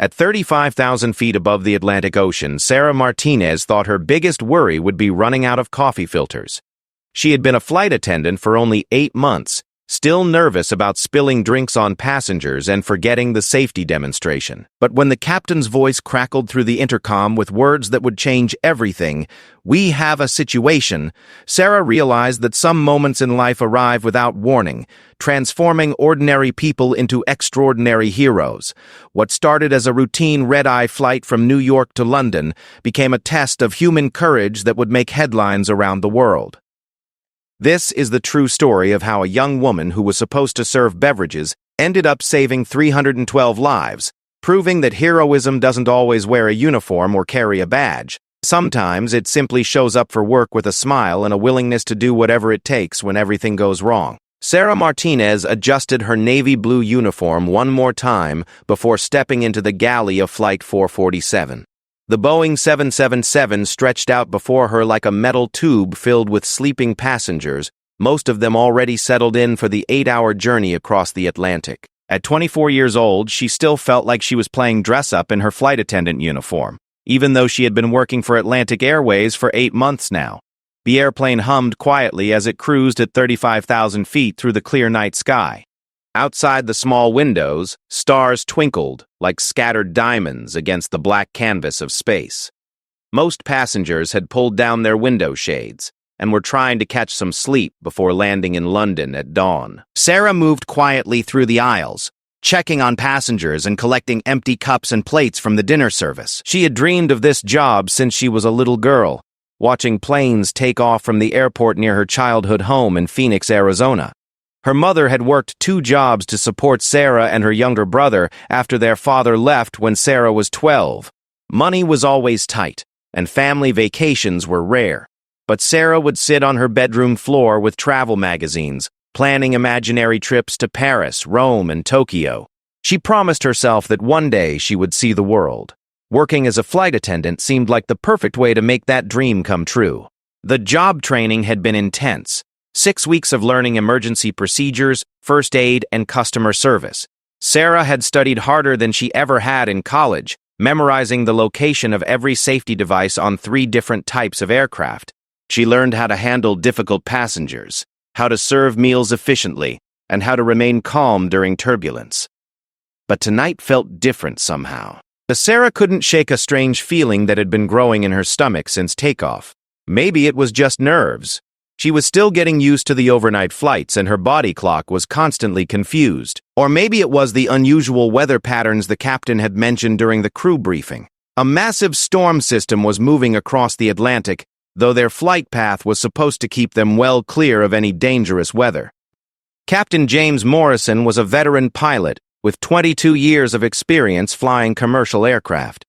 At 35,000 feet above the Atlantic Ocean, Sarah Martinez thought her biggest worry would be running out of coffee filters. She had been a flight attendant for only 8 months, still nervous about spilling drinks on passengers and forgetting the safety demonstration. But when the captain's voice crackled through the intercom with words that would change everything, "We have a situation," Sarah realized that some moments in life arrive without warning, transforming ordinary people into extraordinary heroes. What started as a routine red-eye flight from New York to London became a test of human courage that would make headlines around the world. This is the true story of how a young woman who was supposed to serve beverages ended up saving 312 lives, proving that heroism doesn't always wear a uniform or carry a badge. Sometimes it simply shows up for work with a smile and a willingness to do whatever it takes when everything goes wrong. Sarah Martinez adjusted her navy blue uniform one more time before stepping into the galley of Flight 447. The Boeing 777 stretched out before her like a metal tube filled with sleeping passengers, most of them already settled in for the 8-hour journey across the Atlantic. At 24 years old, she still felt like she was playing dress-up in her flight attendant uniform, even though she had been working for Atlantic Airways for 8 months now. The airplane hummed quietly as it cruised at 35,000 feet through the clear night sky. Outside the small windows, stars twinkled like scattered diamonds against the black canvas of space. Most passengers had pulled down their window shades and were trying to catch some sleep before landing in London at dawn. Sarah moved quietly through the aisles, checking on passengers and collecting empty cups and plates from the dinner service. She had dreamed of this job since she was a little girl, watching planes take off from the airport near her childhood home in Phoenix, Arizona. Her mother had worked 2 jobs to support Sarah and her younger brother after their father left when Sarah was 12. Money was always tight, and family vacations were rare. But Sarah would sit on her bedroom floor with travel magazines, planning imaginary trips to Paris, Rome, and Tokyo. She promised herself that one day she would see the world. Working as a flight attendant seemed like the perfect way to make that dream come true. The job training had been intense. 6 weeks of learning emergency procedures, first aid, and customer service. Sarah had studied harder than she ever had in college, memorizing the location of every safety device on 3 different types of aircraft. She learned how to handle difficult passengers, how to serve meals efficiently, and how to remain calm during turbulence. But tonight felt different somehow. Sarah couldn't shake a strange feeling that had been growing in her stomach since takeoff. Maybe it was just nerves. She was still getting used to the overnight flights and her body clock was constantly confused. Or maybe it was the unusual weather patterns the captain had mentioned during the crew briefing. A massive storm system was moving across the Atlantic, though their flight path was supposed to keep them well clear of any dangerous weather. Captain James Morrison was a veteran pilot with 22 years of experience flying commercial aircraft.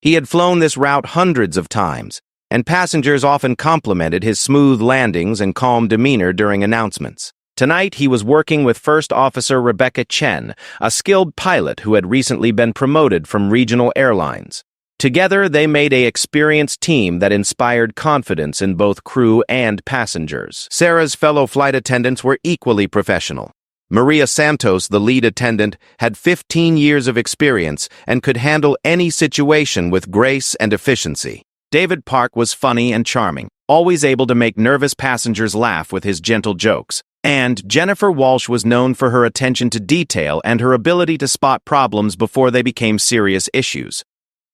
He had flown this route hundreds of times, and passengers often complimented his smooth landings and calm demeanor during announcements. Tonight, he was working with First Officer Rebecca Chen, a skilled pilot who had recently been promoted from regional airlines. Together, they made an experienced team that inspired confidence in both crew and passengers. Sarah's fellow flight attendants were equally professional. Maria Santos, the lead attendant, had 15 years of experience and could handle any situation with grace and efficiency. David Park was funny and charming, always able to make nervous passengers laugh with his gentle jokes. And Jennifer Walsh was known for her attention to detail and her ability to spot problems before they became serious issues.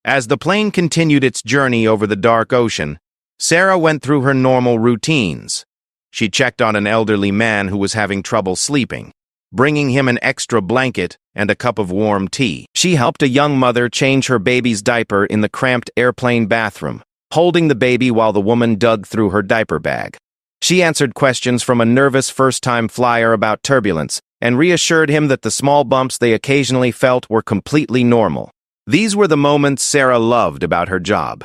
As the plane continued its journey over the dark ocean, Sarah went through her normal routines. She checked on an elderly man who was having trouble sleeping, bringing him an extra blanket and a cup of warm tea. She helped a young mother change her baby's diaper in the cramped airplane bathroom, holding the baby while the woman dug through her diaper bag. She answered questions from a nervous first-time flyer about turbulence and reassured him that the small bumps they occasionally felt were completely normal. These were the moments Sarah loved about her job.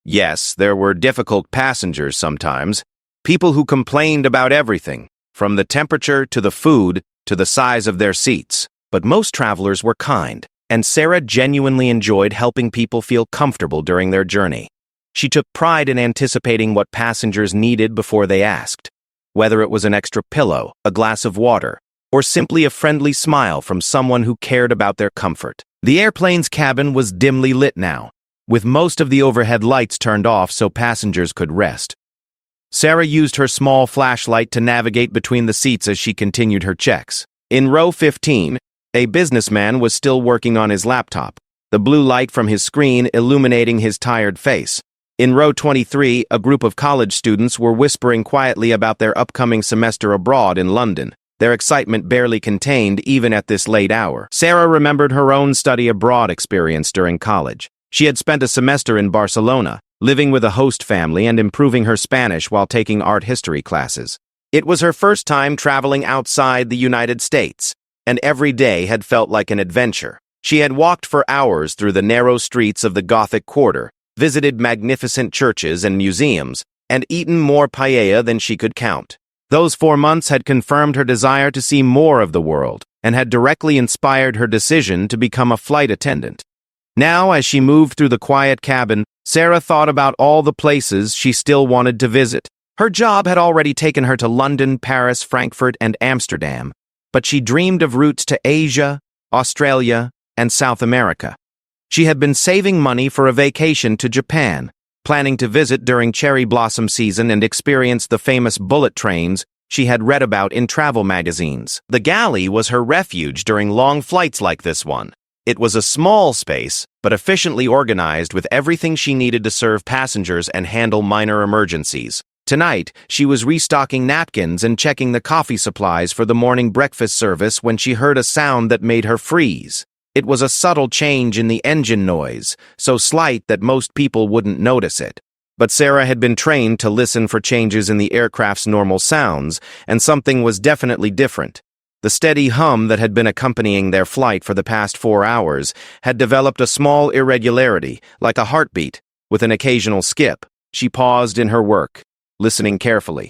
Yes, there were difficult passengers sometimes, people who complained about everything, from the temperature to the food to the size of their seats. But most travelers were kind, and Sarah genuinely enjoyed helping people feel comfortable during their journey. She took pride in anticipating what passengers needed before they asked, whether it was an extra pillow, a glass of water, or simply a friendly smile from someone who cared about their comfort. The airplane's cabin was dimly lit now, with most of the overhead lights turned off so passengers could rest. Sarah used her small flashlight to navigate between the seats as she continued her checks. In row 15, a businessman was still working on his laptop, the blue light from his screen illuminating his tired face. In row 23, a group of college students were whispering quietly about their upcoming semester abroad in London, their excitement barely contained even at this late hour. Sarah remembered her own study abroad experience during college. She had spent a semester in Barcelona, living with a host family and improving her Spanish while taking art history classes. It was her first time traveling outside the United States, and every day had felt like an adventure. She had walked for hours through the narrow streets of the Gothic Quarter, visited magnificent churches and museums, and eaten more paella than she could count. Those 4 months had confirmed her desire to see more of the world, and had directly inspired her decision to become a flight attendant. Now, as she moved through the quiet cabin, Sarah thought about all the places she still wanted to visit. Her job had already taken her to London, Paris, Frankfurt, and Amsterdam, but she dreamed of routes to Asia, Australia, and South America. She had been saving money for a vacation to Japan, planning to visit during cherry blossom season and experience the famous bullet trains she had read about in travel magazines. The galley was her refuge during long flights like this one. It was a small space, but efficiently organized with everything she needed to serve passengers and handle minor emergencies. Tonight, she was restocking napkins and checking the coffee supplies for the morning breakfast service when she heard a sound that made her freeze. It was a subtle change in the engine noise, so slight that most people wouldn't notice it. But Sarah had been trained to listen for changes in the aircraft's normal sounds, and something was definitely different. The steady hum that had been accompanying their flight for the past 4 hours had developed a small irregularity, like a heartbeat, with an occasional skip. She paused in her work, listening carefully.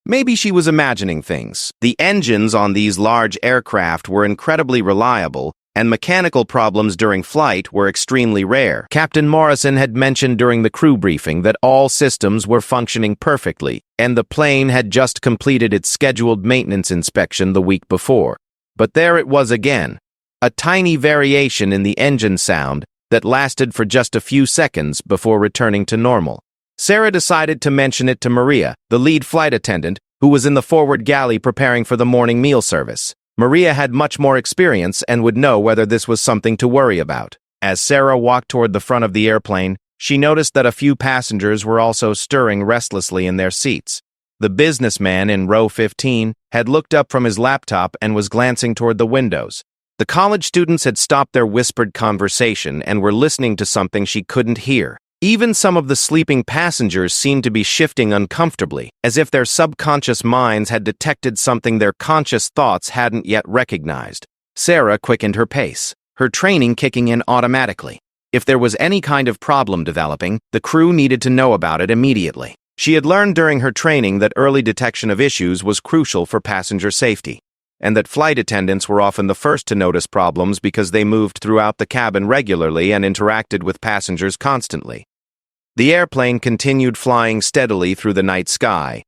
Maybe she was imagining things. The engines on these large aircraft were incredibly reliable, and mechanical problems during flight were extremely rare. Captain Morrison had mentioned during the crew briefing that all systems were functioning perfectly, and the plane had just completed its scheduled maintenance inspection the week before. But there it was again, a tiny variation in the engine sound that lasted for just a few seconds before returning to normal. Sarah decided to mention it to Maria, the lead flight attendant, who was in the forward galley preparing for the morning meal service. Maria had much more experience and would know whether this was something to worry about. As Sarah walked toward the front of the airplane, she noticed that a few passengers were also stirring restlessly in their seats. The businessman in row 15 had looked up from his laptop and was glancing toward the windows. The college students had stopped their whispered conversation and were listening to something she couldn't hear. Even some of the sleeping passengers seemed to be shifting uncomfortably, as if their subconscious minds had detected something their conscious thoughts hadn't yet recognized. Sarah quickened her pace, her training kicking in automatically. If there was any kind of problem developing, the crew needed to know about it immediately. She had learned during her training that early detection of issues was crucial for passenger safety, and that flight attendants were often the first to notice problems because they moved throughout the cabin regularly and interacted with passengers constantly. The airplane continued flying steadily through the night sky,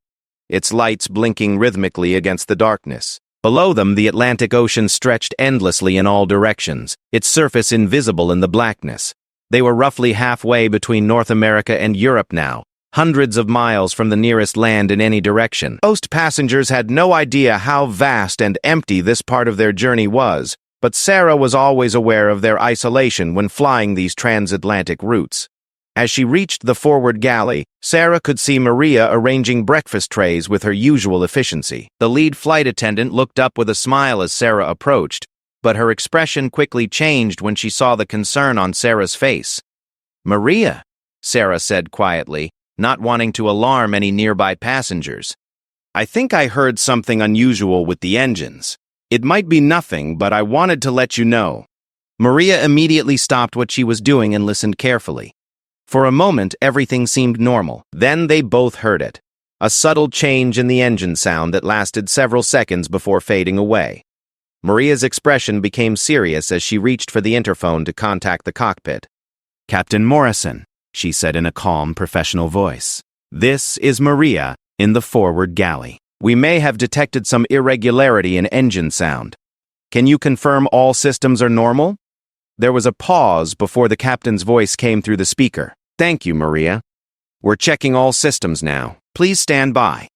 its lights blinking rhythmically against the darkness. Below them, the Atlantic Ocean stretched endlessly in all directions, its surface invisible in the blackness. They were roughly halfway between North America and Europe now, hundreds of miles from the nearest land in any direction. Most passengers had no idea how vast and empty this part of their journey was, but Sarah was always aware of their isolation when flying these transatlantic routes. As she reached the forward galley, Sarah could see Maria arranging breakfast trays with her usual efficiency. The lead flight attendant looked up with a smile as Sarah approached, but her expression quickly changed when she saw the concern on Sarah's face. "Maria," Sarah said quietly, not wanting to alarm any nearby passengers. "I think I heard something unusual with the engines. It might be nothing, but I wanted to let you know." Maria immediately stopped what she was doing and listened carefully. For a moment, everything seemed normal. Then they both heard it. A subtle change in the engine sound that lasted several seconds before fading away. Maria's expression became serious as she reached for the interphone to contact the cockpit. "Captain Morrison," she said in a calm, professional voice. "This is Maria in the forward galley." We may have detected some irregularity in engine sound. Can you confirm all systems are normal? There was a pause before the captain's voice came through the speaker. Thank you, Maria. We're checking all systems now. Please stand by.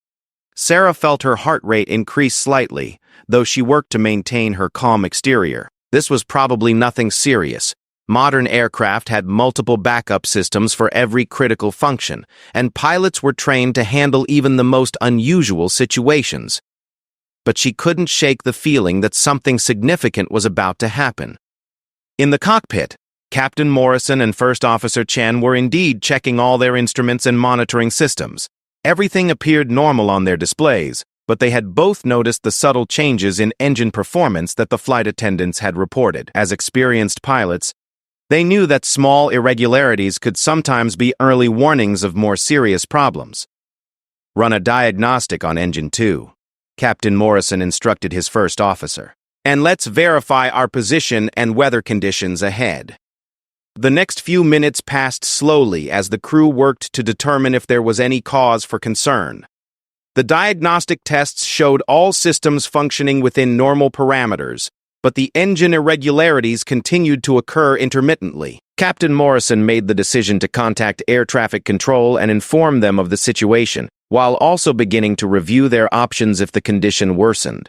Sarah felt her heart rate increase slightly, though she worked to maintain her calm exterior. This was probably nothing serious. Modern aircraft had multiple backup systems for every critical function, and pilots were trained to handle even the most unusual situations. But she couldn't shake the feeling that something significant was about to happen. In the cockpit, Captain Morrison and First Officer Chen were indeed checking all their instruments and monitoring systems. Everything appeared normal on their displays, but they had both noticed the subtle changes in engine performance that the flight attendants had reported. As experienced pilots, they knew that small irregularities could sometimes be early warnings of more serious problems. Run a diagnostic on Engine 2, Captain Morrison instructed his first officer. And let's verify our position and weather conditions ahead. The next few minutes passed slowly as the crew worked to determine if there was any cause for concern. The diagnostic tests showed all systems functioning within normal parameters, but the engine irregularities continued to occur intermittently. Captain Morrison made the decision to contact air traffic control and inform them of the situation, while also beginning to review their options if the condition worsened.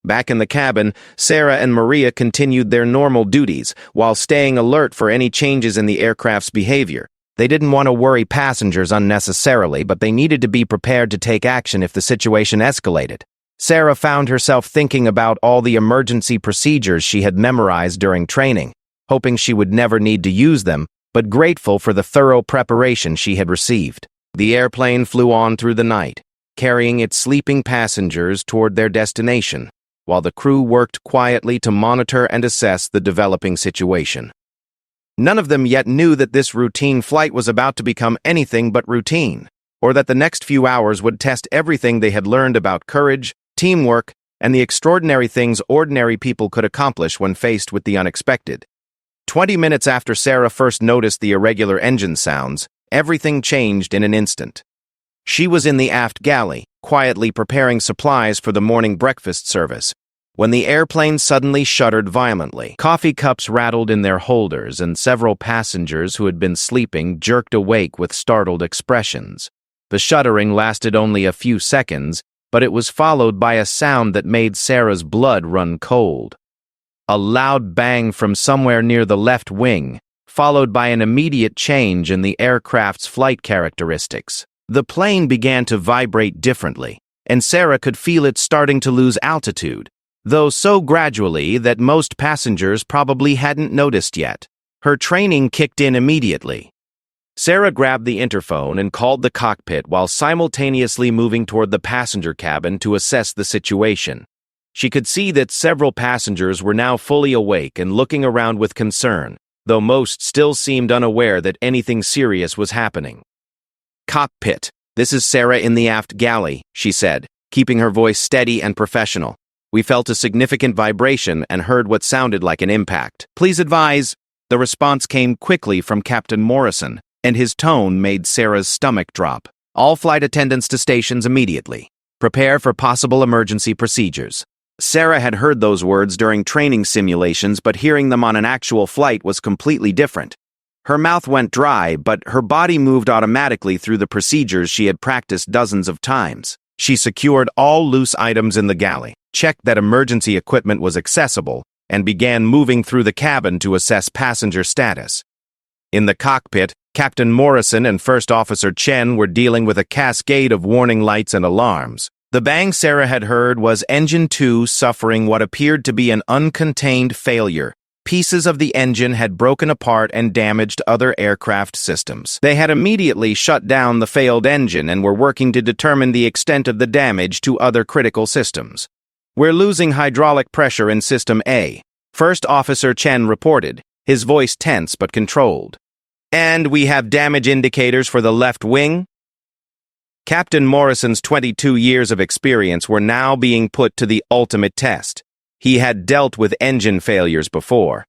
Back in the cabin, Sarah and Maria continued their normal duties, while staying alert for any changes in the aircraft's behavior. They didn't want to worry passengers unnecessarily, but they needed to be prepared to take action if the situation escalated. Sarah found herself thinking about all the emergency procedures she had memorized during training, hoping she would never need to use them, but grateful for the thorough preparation she had received. The airplane flew on through the night, carrying its sleeping passengers toward their destination, while the crew worked quietly to monitor and assess the developing situation. None of them yet knew that this routine flight was about to become anything but routine, or that the next few hours would test everything they had learned about courage, teamwork, and the extraordinary things ordinary people could accomplish when faced with the unexpected. 20 minutes after Sarah first noticed the irregular engine sounds, everything changed in an instant. She was in the aft galley, quietly preparing supplies for the morning breakfast service, when the airplane suddenly shuddered violently. Coffee cups rattled in their holders, and several passengers who had been sleeping jerked awake with startled expressions. The shuddering lasted only a few seconds, but it was followed by a sound that made Sarah's blood run cold. A loud bang from somewhere near the left wing, followed by an immediate change in the aircraft's flight characteristics. The plane began to vibrate differently, and Sarah could feel it starting to lose altitude, though so gradually that most passengers probably hadn't noticed yet. Her training kicked in immediately. Sarah grabbed the interphone and called the cockpit while simultaneously moving toward the passenger cabin to assess the situation. She could see that several passengers were now fully awake and looking around with concern, though most still seemed unaware that anything serious was happening. "Cockpit, this is Sarah in the aft galley," she said, keeping her voice steady and professional. "We felt a significant vibration and heard what sounded like an impact. Please advise." The response came quickly from Captain Morrison, and his tone made Sarah's stomach drop. "All flight attendants to stations immediately. Prepare for possible emergency procedures." Sarah had heard those words during training simulations, but hearing them on an actual flight was completely different. Her mouth went dry, but her body moved automatically through the procedures she had practiced dozens of times. She secured all loose items in the galley, checked that emergency equipment was accessible, and began moving through the cabin to assess passenger status. In the cockpit, Captain Morrison and First Officer Chen were dealing with a cascade of warning lights and alarms. The bang Sarah had heard was Engine 2 suffering what appeared to be an uncontained failure. Pieces of the engine had broken apart and damaged other aircraft systems. They had immediately shut down the failed engine and were working to determine the extent of the damage to other critical systems. "We're losing hydraulic pressure in System A," First Officer Chen reported, his voice tense but controlled. "And we have damage indicators for the left wing." Captain Morrison's 22 years of experience were now being put to the ultimate test. He had dealt with engine failures before.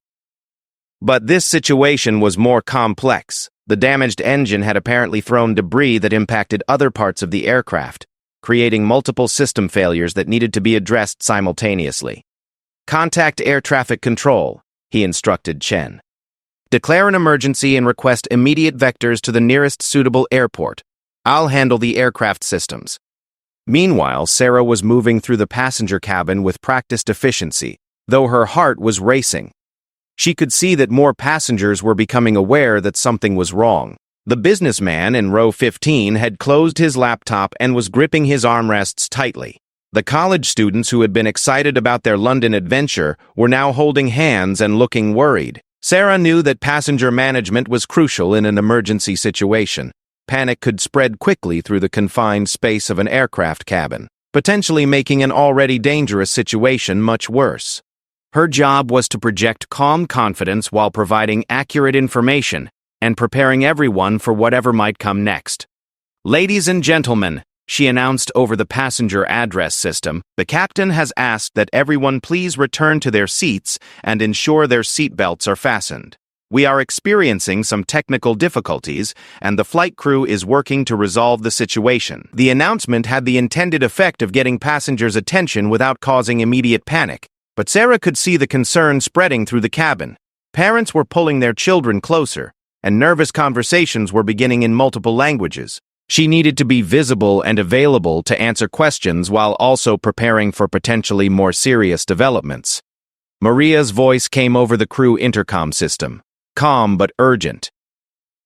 But this situation was more complex. The damaged engine had apparently thrown debris that impacted other parts of the aircraft. creating multiple system failures that needed to be addressed simultaneously. "Contact air traffic control," he instructed Chen. "Declare an emergency and request immediate vectors to the nearest suitable airport. I'll handle the aircraft systems." Meanwhile, Sarah was moving through the passenger cabin with practiced efficiency, though her heart was racing. She could see that more passengers were becoming aware that something was wrong. The businessman in row 15 had closed his laptop and was gripping his armrests tightly. The college students who had been excited about their London adventure were now holding hands and looking worried. Sarah knew that passenger management was crucial in an emergency situation. Panic could spread quickly through the confined space of an aircraft cabin, potentially making an already dangerous situation much worse. Her job was to project calm confidence while providing accurate information and preparing everyone for whatever might come next. "Ladies and gentlemen," she announced over the passenger address system, "the captain has asked that everyone please return to their seats and ensure their seatbelts are fastened. We are experiencing some technical difficulties, and the flight crew is working to resolve the situation." The announcement had the intended effect of getting passengers' attention without causing immediate panic, but Sarah could see the concern spreading through the cabin. Parents were pulling their children closer, and nervous conversations were beginning in multiple languages. She needed to be visible and available to answer questions while also preparing for potentially more serious developments. Maria's voice came over the crew intercom system, calm but urgent.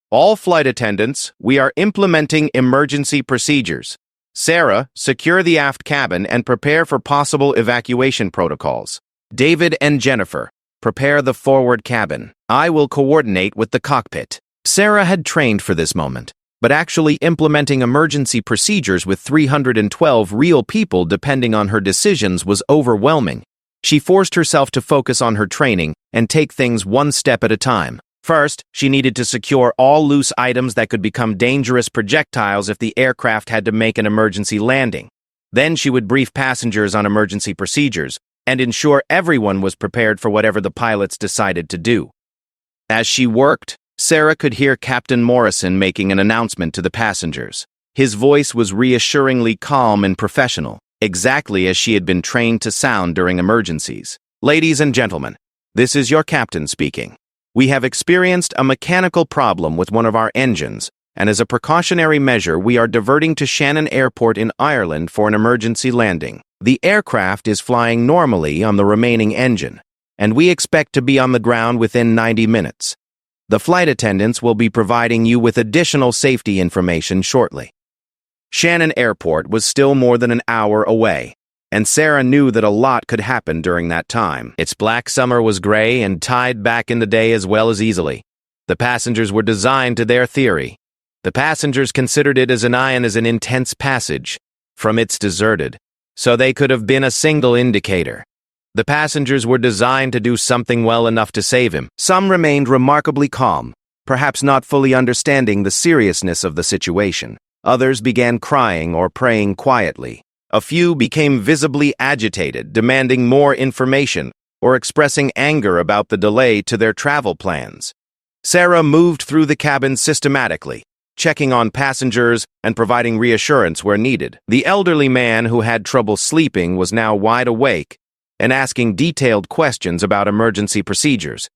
"All flight attendants, we are implementing emergency procedures. Sarah, secure the aft cabin and prepare for possible evacuation protocols. David and Jennifer, prepare the forward cabin. I will coordinate with the cockpit." Sarah had trained for this moment, but actually implementing emergency procedures with 312 real people depending on her decisions was overwhelming. She forced herself to focus on her training and take things one step at a time. First, she needed to secure all loose items that could become dangerous projectiles if the aircraft had to make an emergency landing. Then she would brief passengers on emergency procedures and ensure everyone was prepared for whatever the pilots decided to do. As she worked, Sarah could hear Captain Morrison making an announcement to the passengers. His voice was reassuringly calm and professional, exactly as she had been trained to sound during emergencies. "Ladies and gentlemen, this is your captain speaking. We have experienced a mechanical problem with one of our engines, and as a precautionary measure, we are diverting to Shannon Airport in Ireland for an emergency landing. The aircraft is flying normally on the remaining engine, and we expect to be on the ground within 90 minutes. The flight attendants will be providing you with additional safety information shortly." Shannon Airport was still more than an hour away, and Sarah knew that a lot could happen during that time. Its black summer was gray and tied back in the day as well as easily. The passengers were designed to their theory. The passengers considered it as an intense passage. From its deserted, so they could have been a single indicator. The passengers were designed to do something well enough to save him. Some remained remarkably calm, perhaps not fully understanding the seriousness of the situation. Others began crying or praying quietly. A few became visibly agitated, demanding more information or expressing anger about the delay to their travel plans. Sarah moved through the cabin systematically, checking on passengers and providing reassurance where needed. The elderly man who had trouble sleeping was now wide awake and asking detailed questions about emergency procedures.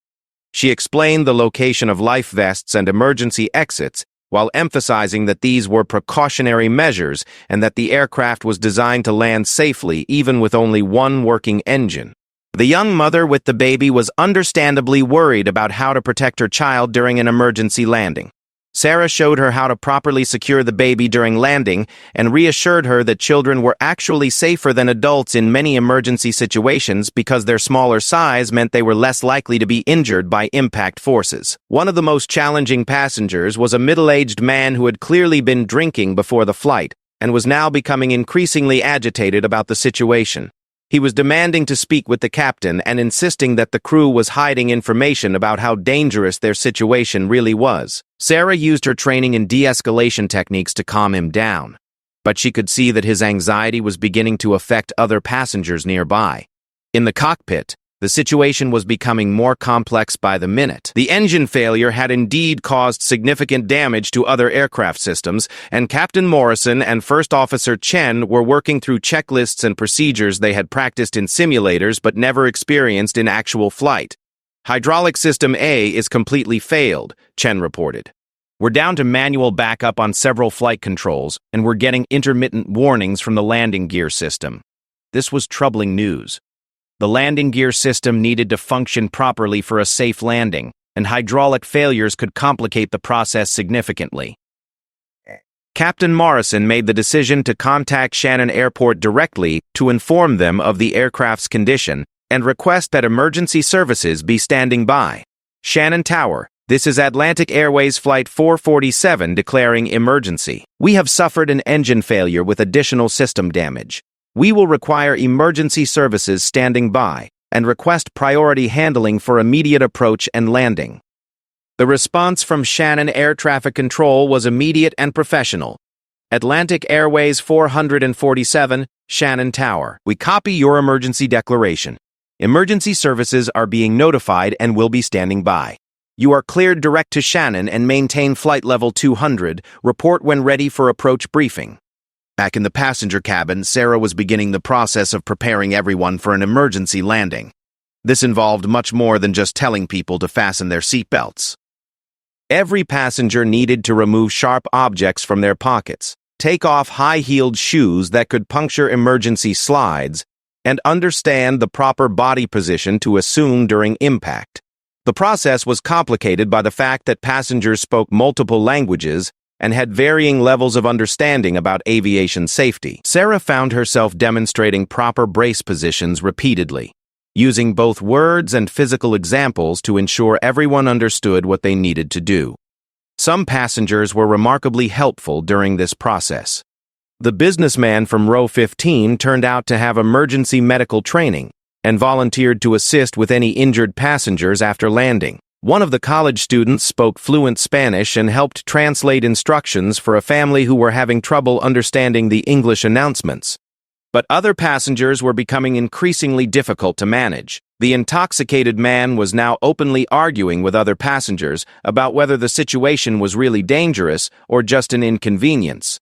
She explained the location of life vests and emergency exits while emphasizing that these were precautionary measures and that the aircraft was designed to land safely even with only one working engine. The young mother with the baby was understandably worried about how to protect her child during an emergency landing. Sarah showed her how to properly secure the baby during landing and reassured her that children were actually safer than adults in many emergency situations because their smaller size meant they were less likely to be injured by impact forces. One of the most challenging passengers was a middle-aged man who had clearly been drinking before the flight and was now becoming increasingly agitated about the situation. He was demanding to speak with the captain and insisting that the crew was hiding information about how dangerous their situation really was. Sarah used her training in de-escalation techniques to calm him down, but she could see that his anxiety was beginning to affect other passengers nearby. In the cockpit, The situation was becoming more complex by the minute. The engine failure had indeed caused significant damage to other aircraft systems, and Captain Morrison and First Officer Chen were working through checklists and procedures they had practiced in simulators but never experienced in actual flight. Hydraulic System A is completely failed, Chen reported. We're down to manual backup on several flight controls, and we're getting intermittent warnings from the landing gear system. This was troubling news. The landing gear system needed to function properly for a safe landing, and hydraulic failures could complicate the process significantly. Captain Morrison made the decision to contact Shannon Airport directly to inform them of the aircraft's condition and request that emergency services be standing by. Shannon Tower, this is Atlantic Airways Flight 447 declaring emergency. We have suffered an engine failure with additional system damage. We will require emergency services standing by and request priority handling for immediate approach and landing. The response from Shannon Air Traffic Control was immediate and professional. Atlantic Airways 447, Shannon Tower. We copy your emergency declaration. Emergency services are being notified and will be standing by. You are cleared direct to Shannon and maintain flight level 200. Report when ready for approach briefing. Back in the passenger cabin, Sarah was beginning the process of preparing everyone for an emergency landing. This involved much more than just telling people to fasten their seatbelts. Every passenger needed to remove sharp objects from their pockets, take off high-heeled shoes that could puncture emergency slides, and understand the proper body position to assume during impact. The process was complicated by the fact that passengers spoke multiple languages and had varying levels of understanding about aviation safety. Sarah found herself demonstrating proper brace positions repeatedly, using both words and physical examples to ensure everyone understood what they needed to do. Some passengers were remarkably helpful during this process. The businessman from row 15 turned out to have emergency medical training and volunteered to assist with any injured passengers after landing. One of the college students spoke fluent Spanish and helped translate instructions for a family who were having trouble understanding the English announcements. But other passengers were becoming increasingly difficult to manage. The intoxicated man was now openly arguing with other passengers about whether the situation was really dangerous or just an inconvenience.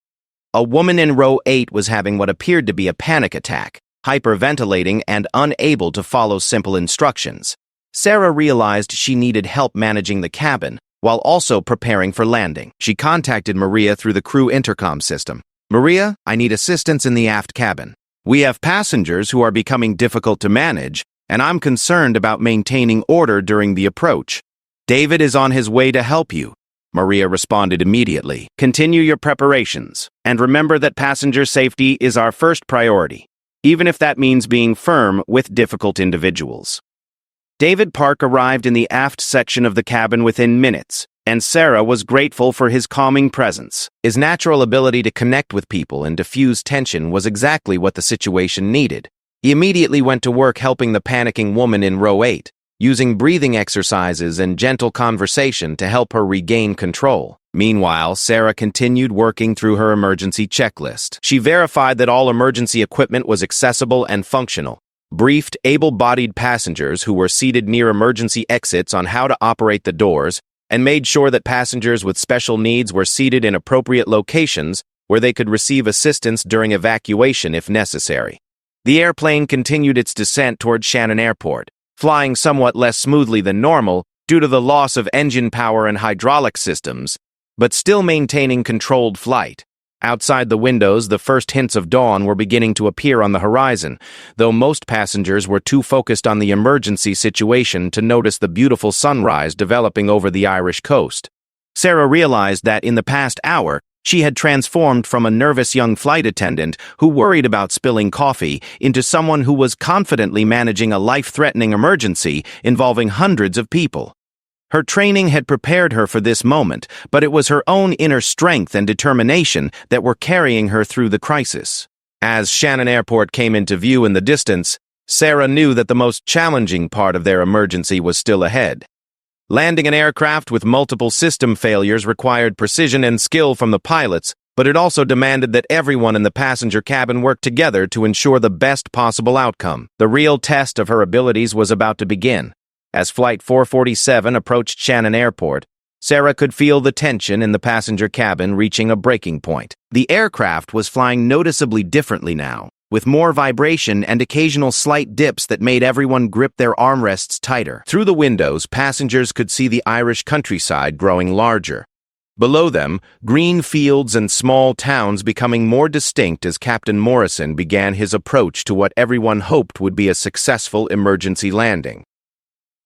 A woman in row 8 was having what appeared to be a panic attack, hyperventilating and unable to follow simple instructions. Sarah realized she needed help managing the cabin while also preparing for landing. She contacted Maria through the crew intercom system. Maria, I need assistance in the aft cabin. We have passengers who are becoming difficult to manage, and I'm concerned about maintaining order during the approach. David is on his way to help you. Maria responded immediately. Continue your preparations, and remember that passenger safety is our first priority, even if that means being firm with difficult individuals. David Park arrived in the aft section of the cabin within minutes, and Sarah was grateful for his calming presence. His natural ability to connect with people and diffuse tension was exactly what the situation needed. He immediately went to work helping the panicking woman in row 8, using breathing exercises and gentle conversation to help her regain control. Meanwhile, Sarah continued working through her emergency checklist. She verified that all emergency equipment was accessible and functional, briefed able-bodied passengers who were seated near emergency exits on how to operate the doors, and made sure that passengers with special needs were seated in appropriate locations where they could receive assistance during evacuation if necessary. The airplane continued its descent toward Shannon Airport, flying somewhat less smoothly than normal due to the loss of engine power and hydraulic systems, but still maintaining controlled flight. Outside the windows, the first hints of dawn were beginning to appear on the horizon, though most passengers were too focused on the emergency situation to notice the beautiful sunrise developing over the Irish coast. Sarah realized that in the past hour, she had transformed from a nervous young flight attendant who worried about spilling coffee into someone who was confidently managing a life-threatening emergency involving hundreds of people. Her training had prepared her for this moment, but it was her own inner strength and determination that were carrying her through the crisis. As Shannon Airport came into view in the distance, Sarah knew that the most challenging part of their emergency was still ahead. Landing an aircraft with multiple system failures required precision and skill from the pilots, but it also demanded that everyone in the passenger cabin work together to ensure the best possible outcome. The real test of her abilities was about to begin. As Flight 447 approached Shannon Airport, Sarah could feel the tension in the passenger cabin reaching a breaking point. The aircraft was flying noticeably differently now, with more vibration and occasional slight dips that made everyone grip their armrests tighter. Through the windows, passengers could see the Irish countryside growing larger. Below them, green fields and small towns becoming more distinct as Captain Morrison began his approach to what everyone hoped would be a successful emergency landing.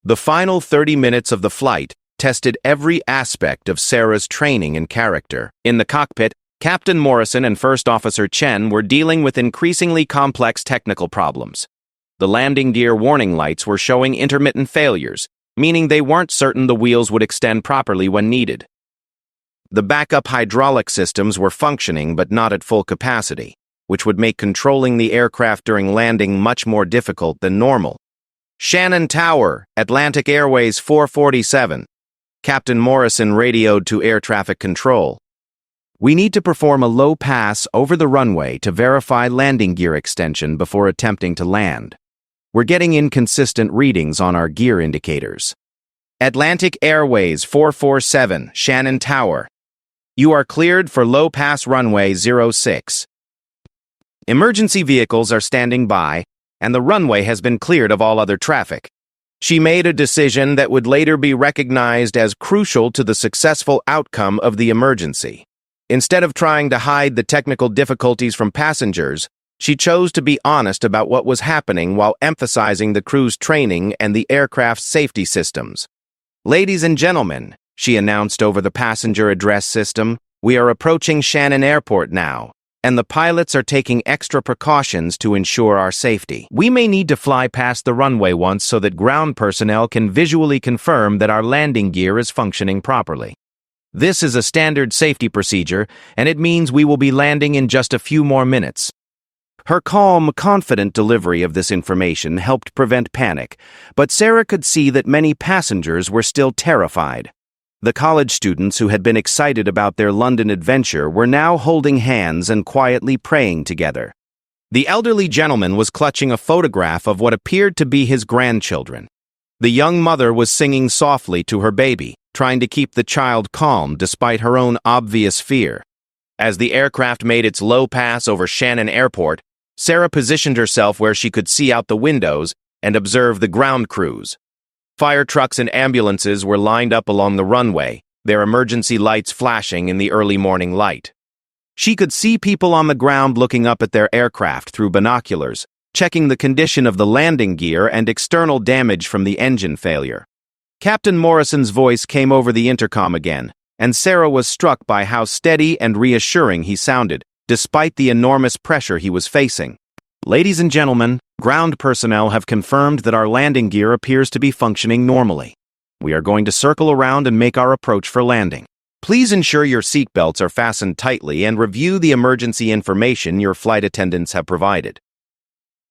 The final 30 minutes of the flight tested every aspect of Sarah's training and character. In the cockpit, Captain Morrison and First Officer Chen were dealing with increasingly complex technical problems. The landing gear warning lights were showing intermittent failures, meaning they weren't certain the wheels would extend properly when needed. The backup hydraulic systems were functioning but not at full capacity, which would make controlling the aircraft during landing much more difficult than normal. Shannon Tower, Atlantic Airways 447. Captain Morrison radioed to air traffic control. We need to perform a low pass over the runway to verify landing gear extension before attempting to land. We're getting inconsistent readings on our gear indicators. Atlantic Airways 447, Shannon Tower. You are cleared for low pass runway 06. Emergency vehicles are standing by, and the runway has been cleared of all other traffic. She made a decision that would later be recognized as crucial to the successful outcome of the emergency. Instead of trying to hide the technical difficulties from passengers, she chose to be honest about what was happening while emphasizing the crew's training and the aircraft's safety systems. Ladies and gentlemen, she announced over the passenger address system, we are approaching Shannon Airport now, and the pilots are taking extra precautions to ensure our safety. We may need to fly past the runway once so that ground personnel can visually confirm that our landing gear is functioning properly. This is a standard safety procedure, and it means we will be landing in just a few more minutes. Her calm, confident delivery of this information helped prevent panic, but Sarah could see that many passengers were still terrified. The college students who had been excited about their London adventure were now holding hands and quietly praying together. The elderly gentleman was clutching a photograph of what appeared to be his grandchildren. The young mother was singing softly to her baby, trying to keep the child calm despite her own obvious fear. As the aircraft made its low pass over Shannon Airport, Sarah positioned herself where she could see out the windows and observe the ground crews. Fire trucks and ambulances were lined up along the runway, their emergency lights flashing in the early morning light. She could see people on the ground looking up at their aircraft through binoculars, checking the condition of the landing gear and external damage from the engine failure. Captain Morrison's voice came over the intercom again, and Sarah was struck by how steady and reassuring he sounded, despite the enormous pressure he was facing. Ladies and gentlemen, ground personnel have confirmed that our landing gear appears to be functioning normally. We are going to circle around and make our approach for landing. Please ensure your seatbelts are fastened tightly and review the emergency information your flight attendants have provided.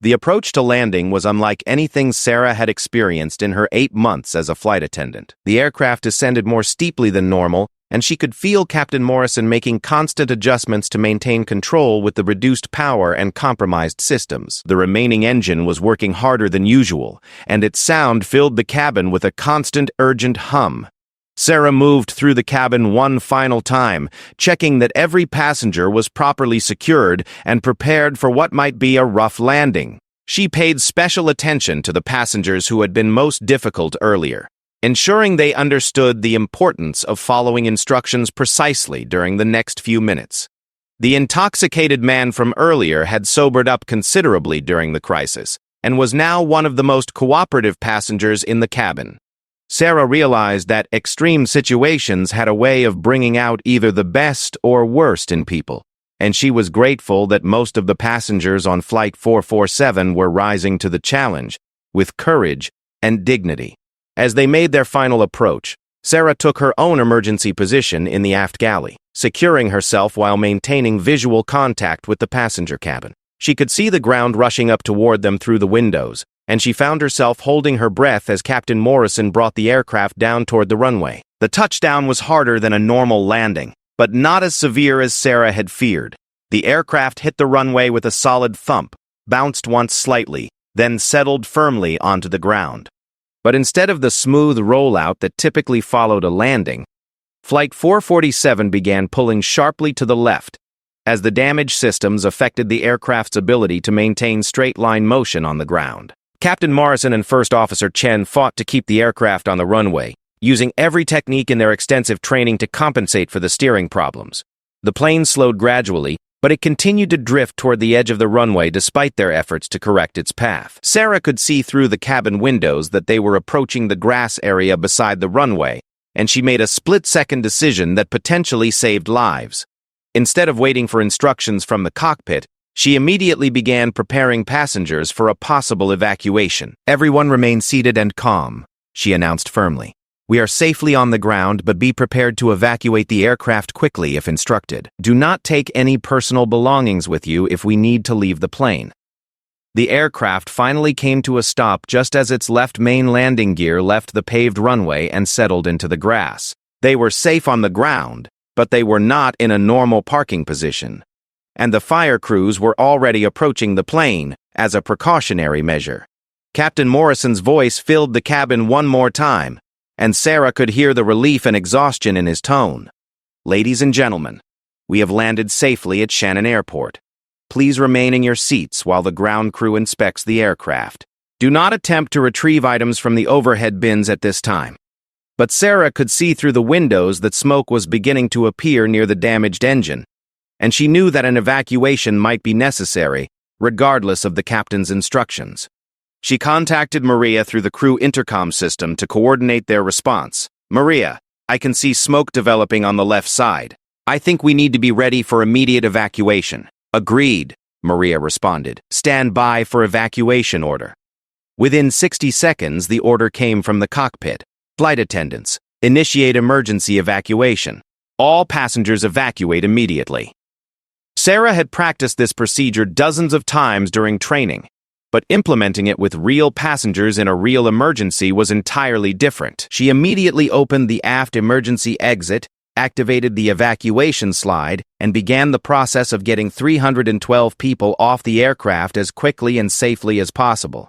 The approach to landing was unlike anything Sarah had experienced in her 8 months as a flight attendant. The aircraft descended more steeply than normal, and she could feel Captain Morrison making constant adjustments to maintain control with the reduced power and compromised systems. The remaining engine was working harder than usual, and its sound filled the cabin with a constant, urgent hum. Sarah moved through the cabin one final time, checking that every passenger was properly secured and prepared for what might be a rough landing. She paid special attention to the passengers who had been most difficult earlier, ensuring they understood the importance of following instructions precisely during the next few minutes. The intoxicated man from earlier had sobered up considerably during the crisis, and was now one of the most cooperative passengers in the cabin. Sarah realized that extreme situations had a way of bringing out either the best or worst in people, and she was grateful that most of the passengers on Flight 447 were rising to the challenge with courage and dignity. As they made their final approach, Sarah took her own emergency position in the aft galley, securing herself while maintaining visual contact with the passenger cabin. She could see the ground rushing up toward them through the windows, and she found herself holding her breath as Captain Morrison brought the aircraft down toward the runway. The touchdown was harder than a normal landing, but not as severe as Sarah had feared. The aircraft hit the runway with a solid thump, bounced once slightly, then settled firmly onto the ground. But instead of the smooth rollout that typically followed a landing, Flight 447 began pulling sharply to the left, as the damaged systems affected the aircraft's ability to maintain straight-line motion on the ground. Captain Morrison and First Officer Chen fought to keep the aircraft on the runway, using every technique in their extensive training to compensate for the steering problems. The plane slowed gradually, but it continued to drift toward the edge of the runway despite their efforts to correct its path. Sarah could see through the cabin windows that they were approaching the grass area beside the runway, and she made a split-second decision that potentially saved lives. Instead of waiting for instructions from the cockpit, she immediately began preparing passengers for a possible evacuation. "Everyone remain seated and calm," she announced firmly. "We are safely on the ground, but be prepared to evacuate the aircraft quickly if instructed. Do not take any personal belongings with you if we need to leave the plane." The aircraft finally came to a stop just as its left main landing gear left the paved runway and settled into the grass. They were safe on the ground, but they were not in a normal parking position, and the fire crews were already approaching the plane as a precautionary measure. Captain Morrison's voice filled the cabin one more time, and Sarah could hear the relief and exhaustion in his tone. "Ladies and gentlemen, we have landed safely at Shannon Airport. Please remain in your seats while the ground crew inspects the aircraft. Do not attempt to retrieve items from the overhead bins at this time." But Sarah could see through the windows that smoke was beginning to appear near the damaged engine, and she knew that an evacuation might be necessary, regardless of the captain's instructions. She contacted Maria through the crew intercom system to coordinate their response. "Maria, I can see smoke developing on the left side. I think we need to be ready for immediate evacuation." "Agreed," Maria responded. "Stand by for evacuation order." Within 60 seconds, the order came from the cockpit. "Flight attendants, initiate emergency evacuation. All passengers evacuate immediately." Sarah had practiced this procedure dozens of times during training, but implementing it with real passengers in a real emergency was entirely different. She immediately opened the aft emergency exit, activated the evacuation slide, and began the process of getting 312 people off the aircraft as quickly and safely as possible.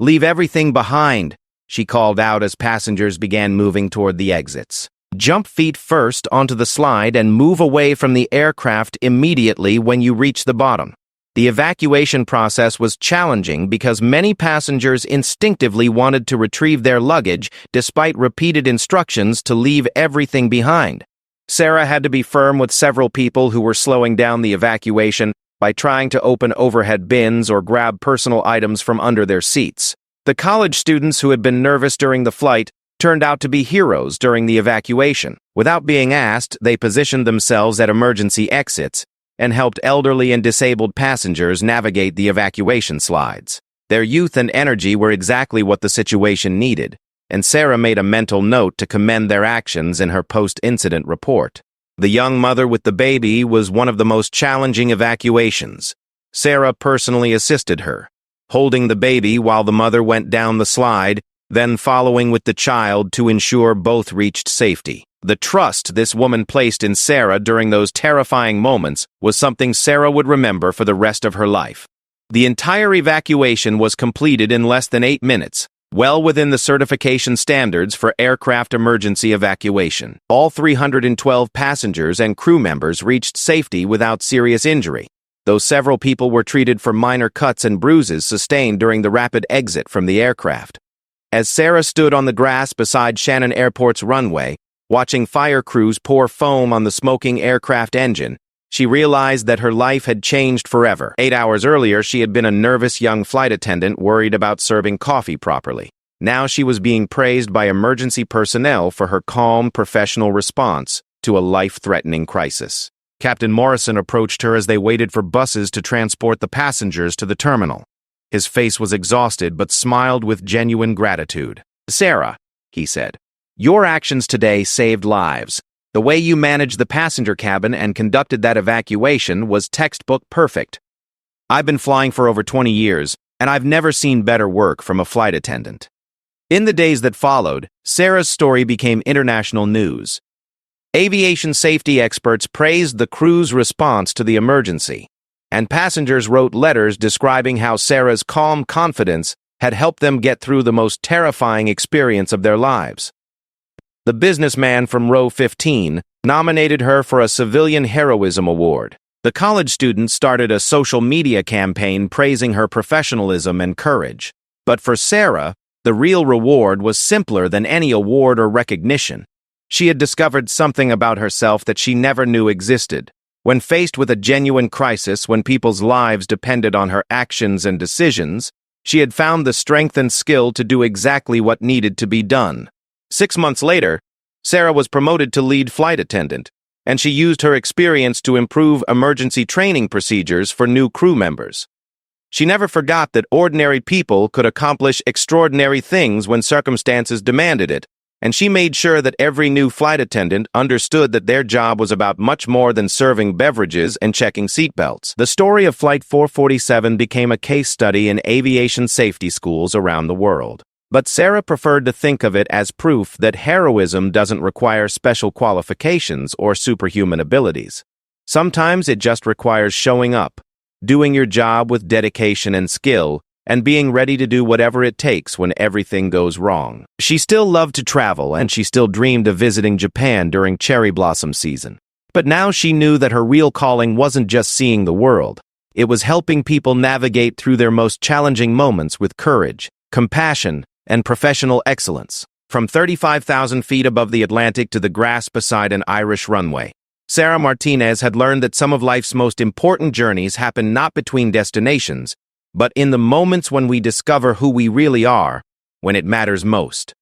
"Leave everything behind," she called out as passengers began moving toward the exits. "Jump feet first onto the slide and move away from the aircraft immediately when you reach the bottom." The evacuation process was challenging because many passengers instinctively wanted to retrieve their luggage despite repeated instructions to leave everything behind. Sarah had to be firm with several people who were slowing down the evacuation by trying to open overhead bins or grab personal items from under their seats. The college students who had been nervous during the flight turned out to be heroes during the evacuation. Without being asked, they positioned themselves at emergency exits and helped elderly and disabled passengers navigate the evacuation slides. Their youth and energy were exactly what the situation needed, and Sarah made a mental note to commend their actions in her post-incident report. The young mother with the baby was one of the most challenging evacuations. Sarah personally assisted her, holding the baby while the mother went down the slide, then following with the child to ensure both reached safety. The trust this woman placed in Sarah during those terrifying moments was something Sarah would remember for the rest of her life. The entire evacuation was completed in less than 8 minutes, well within the certification standards for aircraft emergency evacuation. All 312 passengers and crew members reached safety without serious injury, though several people were treated for minor cuts and bruises sustained during the rapid exit from the aircraft. As Sarah stood on the grass beside Shannon Airport's runway, watching fire crews pour foam on the smoking aircraft engine, she realized that her life had changed forever. 8 hours earlier, she had been a nervous young flight attendant worried about serving coffee properly. Now she was being praised by emergency personnel for her calm, professional response to a life-threatening crisis. Captain Morrison approached her as they waited for buses to transport the passengers to the terminal. His face was exhausted but smiled with genuine gratitude. "Sarah," he said, "your actions today saved lives. The way you managed the passenger cabin and conducted that evacuation was textbook perfect. I've been flying for over 20 years, and I've never seen better work from a flight attendant." In the days that followed, Sarah's story became international news. Aviation safety experts praised the crew's response to the emergency, and passengers wrote letters describing how Sarah's calm confidence had helped them get through the most terrifying experience of their lives. The businessman from row 15 nominated her for a Civilian Heroism Award. The college student started a social media campaign praising her professionalism and courage. But for Sarah, the real reward was simpler than any award or recognition. She had discovered something about herself that she never knew existed. When faced with a genuine crisis, when people's lives depended on her actions and decisions, she had found the strength and skill to do exactly what needed to be done. 6 months later, Sarah was promoted to lead flight attendant, and she used her experience to improve emergency training procedures for new crew members. She never forgot that ordinary people could accomplish extraordinary things when circumstances demanded it, and she made sure that every new flight attendant understood that their job was about much more than serving beverages and checking seatbelts. The story of Flight 447 became a case study in aviation safety schools around the world. But Sarah preferred to think of it as proof that heroism doesn't require special qualifications or superhuman abilities. Sometimes it just requires showing up, doing your job with dedication and skill, and being ready to do whatever it takes when everything goes wrong. She still loved to travel, and she still dreamed of visiting Japan during cherry blossom season. But now she knew that her real calling wasn't just seeing the world. It was helping people navigate through their most challenging moments with courage, compassion, and professional excellence. From 35,000 feet above the Atlantic to the grass beside an Irish runway, Sarah Martinez had learned that some of life's most important journeys happen not between destinations, but in the moments when we discover who we really are, when it matters most.